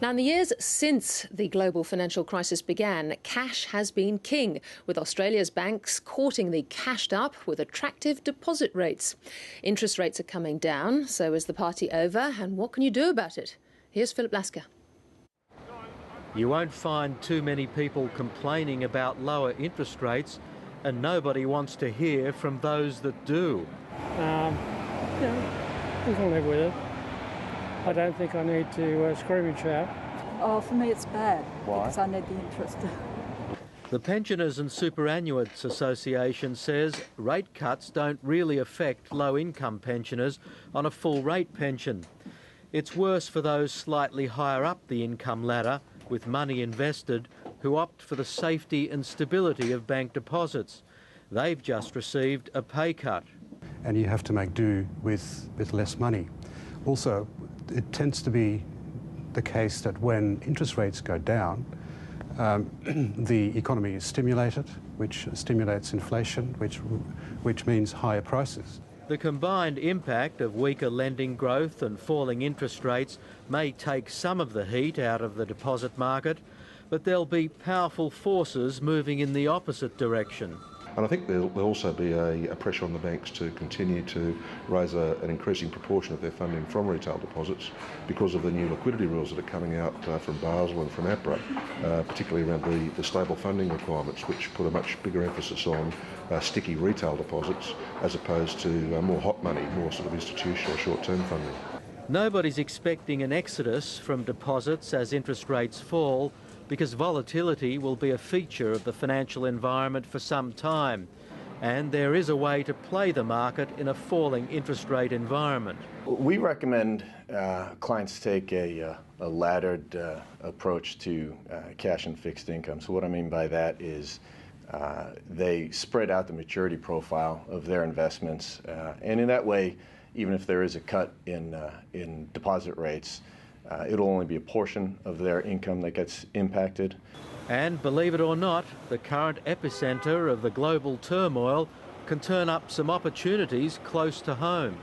Now, in the years since the global financial crisis began, cash has been king, with Australia's banks courting the cashed up with attractive deposit rates. Interest rates are coming down, so is the party over, and what can you do about it? Here's Philip Lasker. You won't find too many people complaining about lower interest rates, and nobody wants to hear from those that do. We can live with it. I don't think I need to scream and shout. Oh, for me it's bad. Why? Because I need the interest. The Pensioners and Superannuants Association says rate cuts don't really affect low-income pensioners on a full-rate pension. It's worse for those slightly higher up the income ladder with money invested who opt for the safety and stability of bank deposits. They've just received a pay cut. And you have to make do with less money. Also, it tends to be the case that when interest rates go down, the economy is stimulated, which stimulates inflation, which means higher prices. The combined impact of weaker lending growth and falling interest rates may take some of the heat out of the deposit market, but there'll be powerful forces moving in the opposite direction. And I think there'll also be a pressure on the banks to continue to raise an increasing proportion of their funding from retail deposits because of the new liquidity rules that are coming out from Basel and from APRA, particularly around the stable funding requirements, which put a much bigger emphasis on sticky retail deposits as opposed to more hot money, more sort of institutional short-term funding. Nobody's expecting an exodus from deposits as interest rates fall, because volatility will be a feature of the financial environment for some time, and there is a way to play the market in a falling interest rate environment. We recommend clients take a laddered approach to cash and fixed income. So what I mean by that is they spread out the maturity profile of their investments, and in that way, even if there is a cut in deposit rates, it'll only be a portion of their income that gets impacted. And believe it or not, the current epicentre of the global turmoil can turn up some opportunities close to home.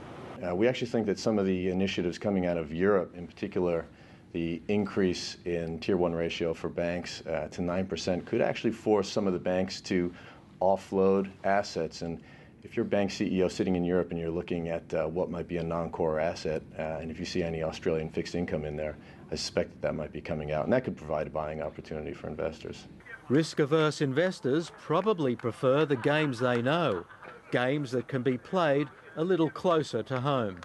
We actually think that some of the initiatives coming out of Europe, in particular the increase in Tier 1 ratio for banks to 9%, could actually force some of the banks to offload assets. And if you're a bank CEO sitting in Europe and you're looking at what might be a non-core asset, and if you see any Australian fixed income in there, I suspect that might be coming out, and that could provide a buying opportunity for investors. Risk-averse investors probably prefer the games they know, games that can be played a little closer to home.